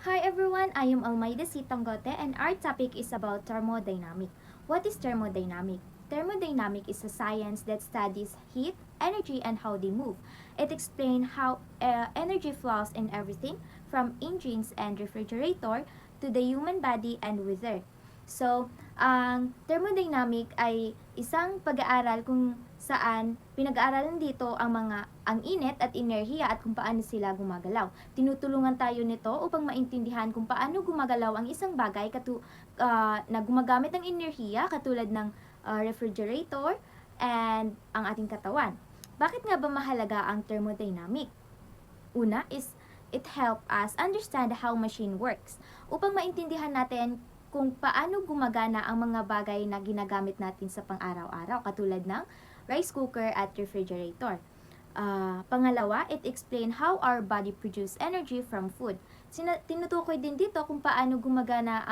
Hi everyone, I am Almeida C. Tanggote and our topic is about thermodynamic. What is thermodynamic? Thermodynamic is a science that studies heat, energy, and how they move. It explains how energy flows in everything from engines and refrigerator to the human body and weather. So, ang thermodynamic ay isang pag-aaral kung saan pinag-aaralan dito ang init at enerhiya at kung paano sila gumagalaw. Tinutulungan tayo nito upang maintindihan kung paano gumagalaw ang isang bagay na gumagamit ng enerhiya katulad ng refrigerator and ang ating katawan. Bakit nga ba mahalaga ang thermodynamic? Una is it help us understand how machine works upang maintindihan natin kung paano gumagana ang mga bagay na ginagamit natin sa pang-araw-araw katulad ng rice cooker at refrigerator. Pangalawa, it explain how our body produce energy from food. Tinutukoy din dito kung paano gumagana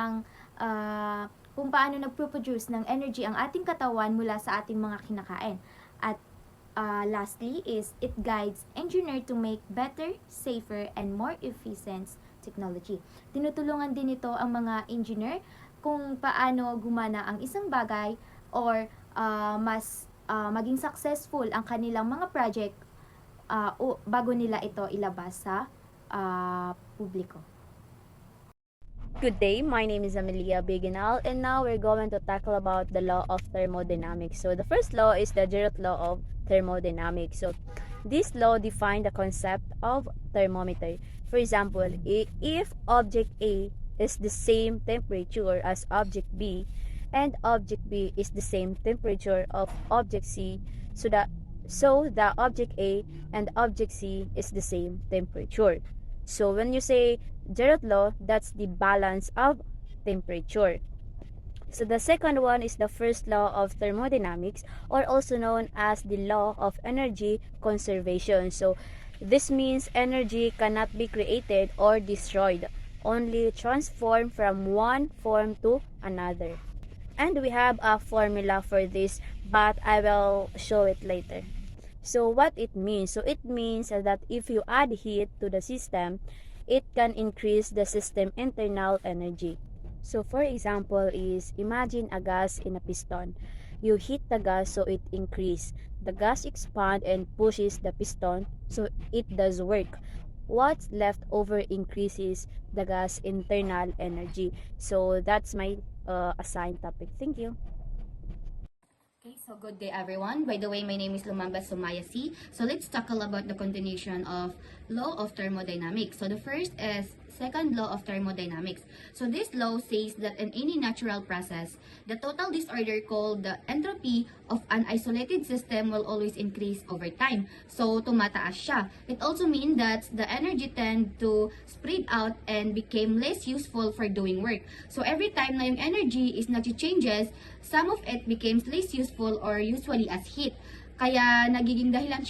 kung paano nagpo-produce ng energy ang ating katawan mula sa ating mga kinakain. At lastly is it guides engineer to make better, safer, and more efficient technology. Tinutulungan din ito ang mga engineer kung paano gumana ang isang bagay or mas maging successful ang kanilang mga project bago nila ito ilabas sa publiko. Good day, my name is Amelia Biginal and now we're going to tackle about the law of thermodynamics. So the first law is the direct law of thermodynamics. So this law defines the concept of thermometer. For example, if object A is the same temperature as object B and object B is the same temperature of object C, so the object A and object C is the same temperature. So when you say direct law, that's the balance of temperature. So the second one is the first law of thermodynamics, or also known as the law of energy conservation. So this means energy cannot be created or destroyed, only transformed from one form to another. And we have a formula for this, but I will show it later. So what it means? So it means that if you add heat to the system, it can increase the system internal energy. So for example is, imagine a gas in a piston. You heat the gas so it increase. The gas expand and pushes the piston so it does work. What's left over increases the gas internal energy. So that's my assigned topic. Thank you. Okay, so good day everyone. By the way, my name is Lumamba Sumaya C. So let's tackle about the continuation of law of thermodynamics. So the first is second law of thermodynamics. So this law says that in any natural process, the total disorder called the entropy of an isolated system will always increase over time. So tumataas siya. It also means that the energy tend to spread out and became less useful for doing work. So every time na yung energy is nag-changes, some of it becomes less useful or usually as heat. Kaya nagiging dahilan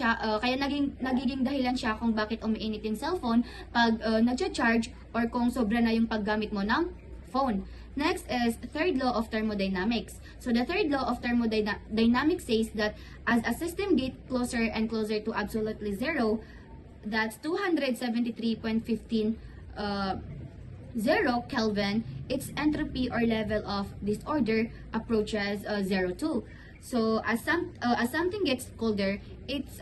siya kung bakit umiinit yung cellphone pag nagcha-charge or kung sobra na yung paggamit mo ng phone. Next is third law of thermodynamics. So the third law of thermodynamics says that as a system gets closer and closer to absolutely zero, that's 273.15 0 Kelvin, its entropy or level of disorder approaches 0.2. So as something gets colder, its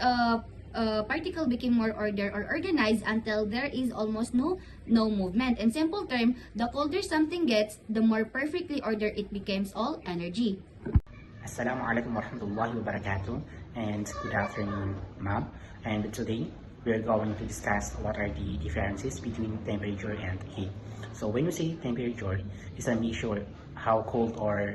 particle became more ordered or organized until there is almost no movement. In simple term, the colder something gets, the more perfectly ordered it becomes all energy. Assalamu alaikum warahmatullahi wabarakatuh, and good afternoon, ma'am. And today we're going to discuss what are the differences between temperature and heat. So when you say temperature, is a measure how cold or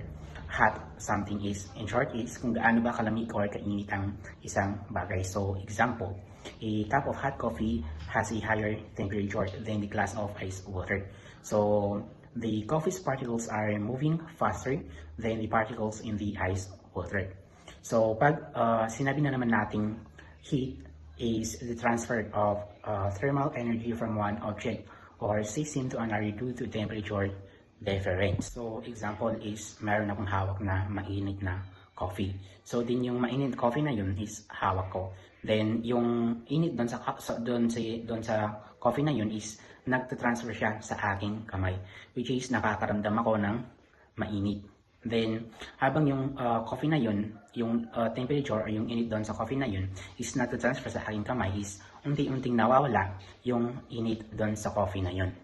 hot something is. In short, is kung gaano ba kalamig or kainit ang isang bagay. So example, a cup of hot coffee has a higher temperature than the glass of ice water. So the coffee's particles are moving faster than the particles in the ice water. So pag sinabi na naman nating heat is the transfer of thermal energy from one object or system to another due to temperature difference. So example is meron akong hawak na mainit na coffee. So din yung mainit coffee na yun is hawak ko. Then yung init doon sa coffee na yun is nagtatransfer siya sa aking kamay, which is nakakaramdam ako ng mainit. Then, habang yung coffee na yun, yung temperature or yung init doon sa coffee na yun is nagtatransfer sa aking kamay, is unti-unting nawawala yung init doon sa coffee na yun.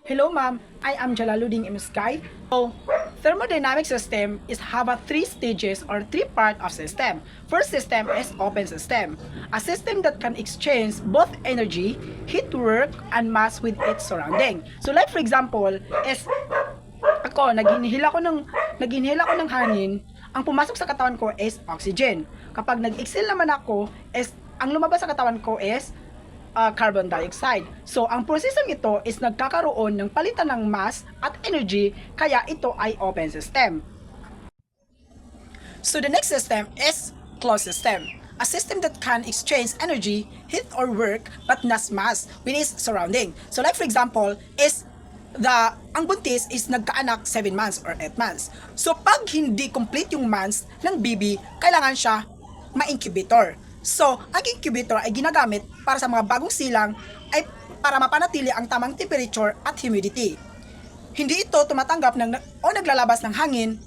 Hello ma'am, I am Jalaluddin Sky. So, thermodynamic system is have a 3 stages or 3 part of system. First system is open system, a system that can exchange both energy, heat work, and mass with its surrounding. So like for example, is ako naghinhila ko ng hangin, ang pumasok sa katawan ko is oxygen. Kapag nag-exhale naman ako, is ang lumabas sa katawan ko is carbon dioxide. So, ang prosesong ito is nagkakaroon ng palitan ng mass at energy, kaya ito ay open system. So, the next system is closed system, a system that can exchange energy, heat or work, but not mass with its surrounding. So, like for example, is ang buntis is nagkaanak 7 months or 8 months. So, pag hindi complete yung months ng baby, kailangan siya ma-incubator. So, ang incubator ay ginagamit para sa mga bagong silang ay para mapanatili ang tamang temperature at humidity. Hindi ito tumatanggap o naglalabas ng hangin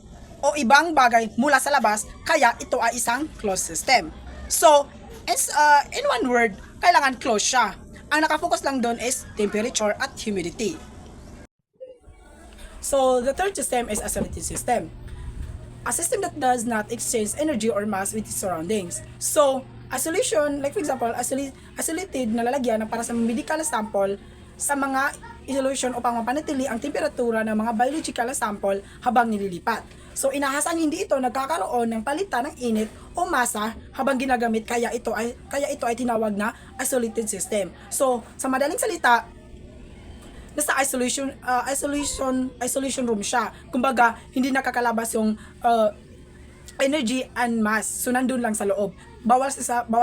o ibang bagay mula sa labas, kaya ito ay isang closed system. So, in one word, kailangan closed siya. Ang nakafocus lang doon is temperature at humidity. So, the third system is isolated system, a system that does not exchange energy or mass with its surroundings. So, isolation, like for example, isolated na lalagyan na para sa medical sample sa mga isolation upang mapanatili ang temperatura ng mga biological sample habang nililipat. So, inahasang hindi ito nagkakaroon ng palitan ng init o masa habang ginagamit, kaya ito ay tinawag na isolated system. So, sa madaling salita, nasa isolation room siya. Kumbaga, hindi nakakalabas yung energy and mass. So, nandun lang sa loob. Bawal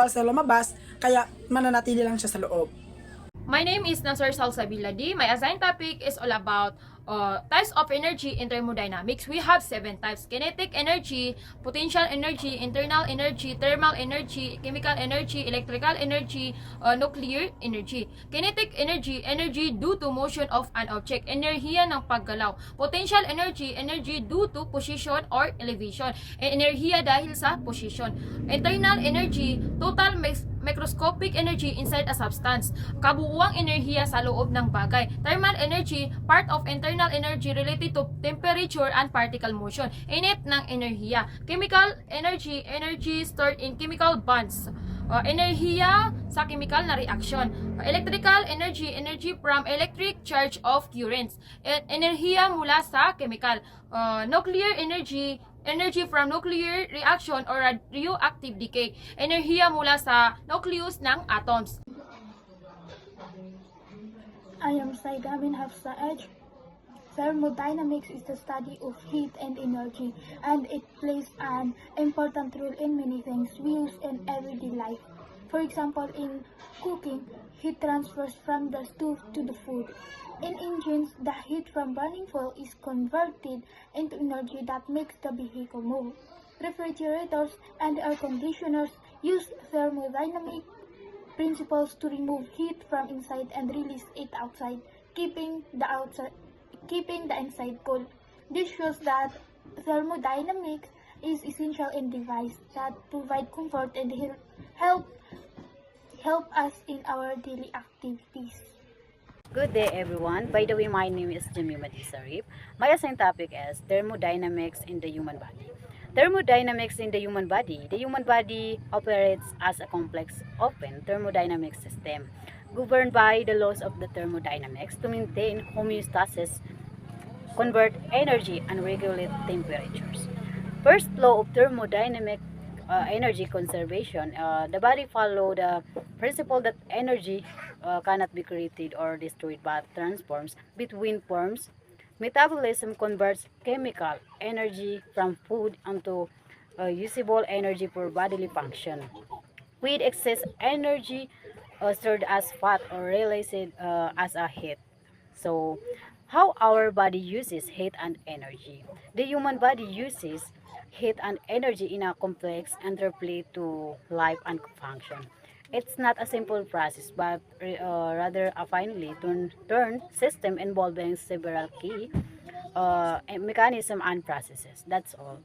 sa lumabas, kaya mananatili lang siya sa loob. My name is Nasser Salsabiladi. My assigned topic is all about types of energy in thermodynamics. We have 7 types: kinetic energy, potential energy, internal energy, thermal energy, chemical energy, electrical energy, nuclear energy. Kinetic energy, energy due to motion of an object, enerhiya ng paggalaw. Potential energy, energy due to position or elevation, enerhiya dahil sa position. Internal energy, total microscopic energy inside a substance, kabuuang enerhiya sa loob ng bagay. Thermal energy, part of internal energy related to temperature and particle motion, init ng enerhiya. Chemical energy, energy stored in chemical bonds, enerhiya sa chemical na reaction. Electrical energy, energy from electric charge of currents, enerhiya mula sa chemical. Nuclear energy, energy from nuclear reaction or radioactive decay, enerhiya mula sa nucleus ng atoms. I am Saigamin Hafsa Edge. Thermodynamics is the study of heat and energy, and it plays an important role in many things we use in everyday life. For example, in cooking, heat transfers from the stove to the food. In engines, the heat from burning fuel is converted into energy that makes the vehicle move. Refrigerators and air conditioners use thermodynamic principles to remove heat from inside and release it outside, keeping the inside cool. This shows that thermodynamics is essential in devices that provide comfort and help us in our daily activities. Good day everyone. By the way, my name is Jamima Sarif. My assigned topic is thermodynamics in the human body. Thermodynamics in the human body. The human body operates as a complex, open thermodynamic system governed by the laws of the thermodynamics to maintain homeostasis, convert energy, and regulate temperatures. First law of thermodynamic energy conservation. The body follow the principle that energy cannot be created or destroyed but transforms between forms. Metabolism converts chemical energy from food into usable energy for bodily function. With excess energy stored as fat or released as a heat. So, how our body uses heat and energy. The human body uses heat and energy in a complex interplay to life and function. It's not a simple process, but rather a finely turned system involving several key mechanism and processes. That's all.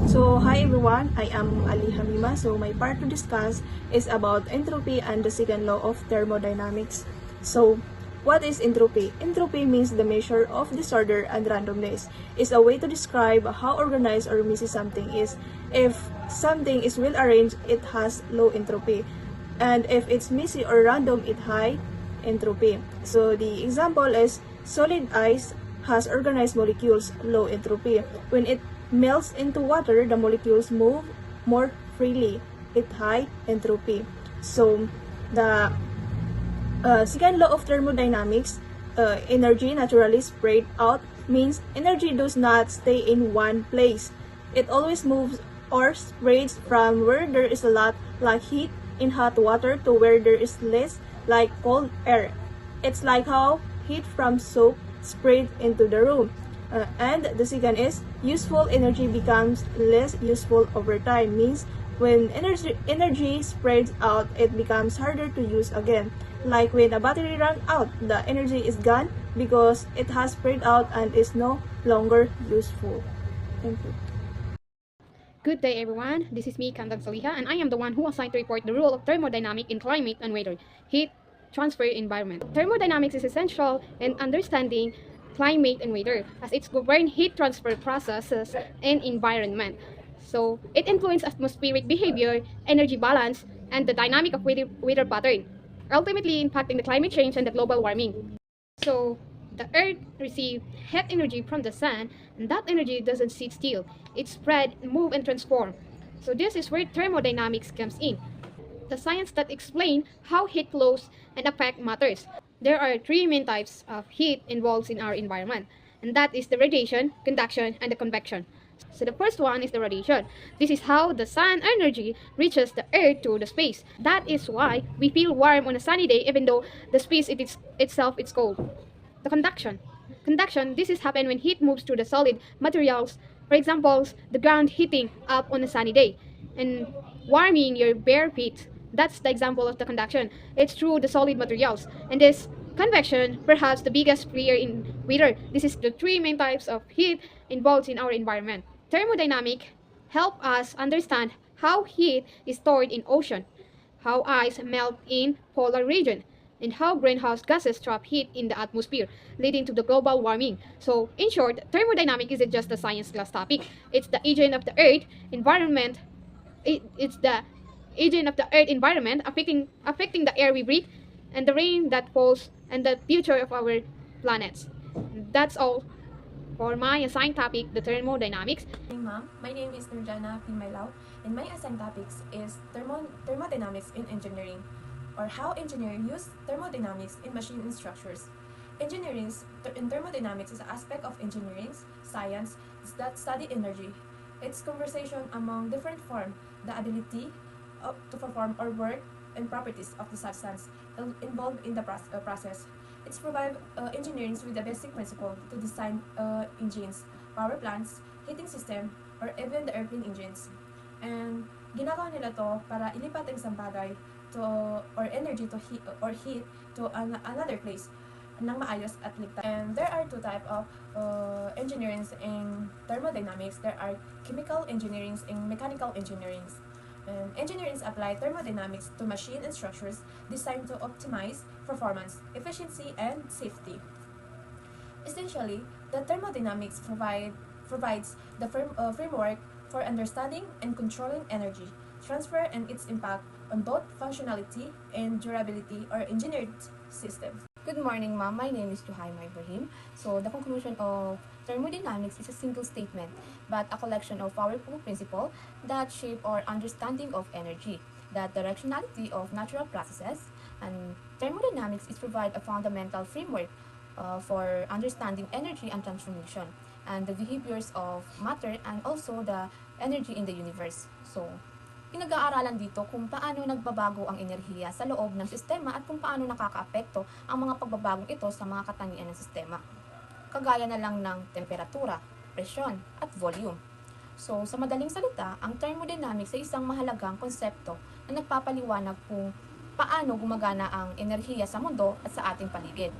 So, hi everyone, I am Ali Hamima. So, my part to discuss is about entropy and the second law of thermodynamics. So, what is entropy? Entropy means the measure of disorder and randomness. It's a way to describe how organized or messy something is. If something is well arranged, it has low entropy. And if it's messy or random, it high entropy. So, the example is solid ice has organized molecules, low entropy. When it melts into water, the molecules move more freely at high entropy. So, the second law of thermodynamics, energy naturally spread out, means energy does not stay in one place. It always moves or spreads from where there is a lot, like heat in hot water, to where there is less, like cold air. It's like how heat from soap spread into the room. And the second is useful energy becomes less useful over time, means when energy spreads out, it becomes harder to use again. Like when a battery runs out, the energy is gone because it has spread out and is no longer useful. Thank you. Good day, everyone. This is me, Kandag Saliha, and I am the one who assigned to report the role of thermodynamic in climate and weather, heat transfer environment. Thermodynamics is essential in understanding climate and weather as it's govern heat transfer processes and environment. So it influences atmospheric behavior, energy balance, and the dynamic of weather pattern, ultimately impacting the climate change and the global warming. So the Earth receives heat energy from the sun, and that energy doesn't sit still. It spread, move, and transform. So this is where thermodynamics comes in, the science that explains how heat flows and affect matters. There are three main types of heat involved in our environment, and that is the radiation, conduction, and the convection. So the first one is the radiation. This is how the sun energy reaches the earth to the space. That is why we feel warm on a sunny day even though the space itself is cold. The conduction. Conduction, this is happen when heat moves to the solid materials. For example, the ground heating up on a sunny day and warming your bare feet. That's the example of the conduction. It's through the solid materials. And this convection, perhaps the biggest player in weather. This is the three main types of heat involved in our environment. Thermodynamic help us understand how heat is stored in ocean, how ice melt in polar region, and how greenhouse gases trap heat in the atmosphere, leading to the global warming. So, in short, thermodynamics isn't just a science class topic. It's the agent of the Earth environment. It's the agent of the Earth environment affecting the air we breathe, and the rain that falls, and the future of our planets. That's all for my assigned topic, the thermodynamics. Morning, ma'am. My name is Nurjana Pimaylao, and my assigned topics is thermodynamics in engineering, or how engineers use thermodynamics in machine and structures. Engineering in thermodynamics is an aspect of engineering science that study energy. It's conversation among different forms, the ability to perform or work and properties of the substance involved in the process. It's provide engineering with the basic principle to design engines, power plants, heating system, or even the airplane engines. And ginagawa nila to para ilipat ang isang bagay to or energy to heat to another place nang maayos at ligtas. And there are two types of engineering in thermodynamics. There are chemical engineering and mechanical engineering. And engineering apply thermodynamics to machine and structures designed to optimize performance, efficiency, and safety. Essentially, the thermodynamics provides the framework for understanding and controlling energy transfer and its impact on both functionality and durability or engineered systems. Good morning, ma'am. My name is Juhaima Ibrahim. So, the conclusion of thermodynamics is a single statement, but a collection of powerful principles that shape our understanding of energy, the directionality of natural processes, and thermodynamics is provide a fundamental framework for understanding energy and transformation, and the behaviors of matter and also the energy in the universe. So, pinag-aaralan dito kung paano nagbabago ang enerhiya sa loob ng sistema at kung paano nakakaapekto ang mga pagbabagong ito sa mga katangian ng sistema. Kagaya na lang ng temperatura, presyon, at volume. So, sa madaling salita, ang thermodynamics ay isang mahalagang konsepto na nagpapaliwanag kung paano gumagana ang enerhiya sa mundo at sa ating paligid.